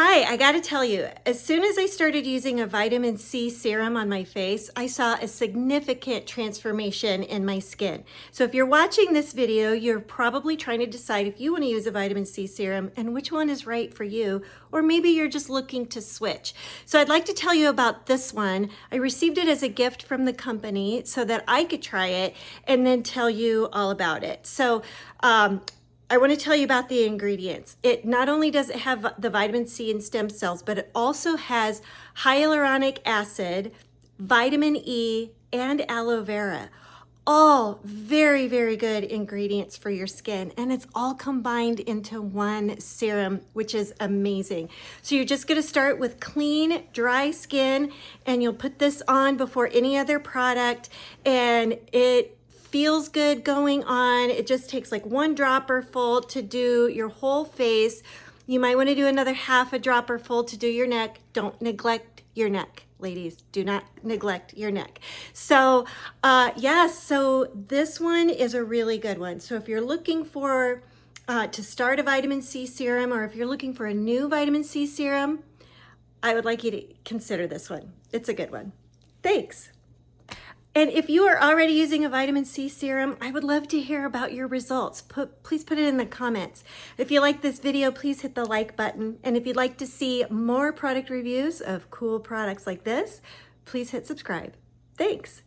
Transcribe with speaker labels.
Speaker 1: Hi, I gotta tell you, as soon as I started using a vitamin C serum on my face, I saw a significant transformation in my skin. So if you're watching this video, you're probably trying to decide if you want to use a vitamin C serum and which one is right for you, or maybe you're just looking to switch. So I'd like to tell you about this one. I received it as a gift from the company so that I could try it and then tell you all about it. So I want to tell you about the ingredients. It not only does it have the vitamin C and stem cells, but it also has hyaluronic acid, vitamin E, and aloe vera. All very, very good ingredients for your skin. And it's all combined into one serum, which is amazing. So you're just going to start with clean, dry skin, and you'll put this on before any other product. And it feels good going on. It just takes like one dropper full to do your whole face. You might want to do another half a dropper full to do your neck. Don't neglect your neck, ladies. Do not neglect your neck. So so this one is a really good one. So if you're looking for to start a vitamin C serum, or if you're looking for a new vitamin C serum, I would like you to consider this one. It's a good one. Thanks. And if you are already using a vitamin C serum, I would love to hear about your results. Please put it in the comments. If you like this video, please hit the like button. And if you'd like to see more product reviews of cool products like this, please hit subscribe. Thanks.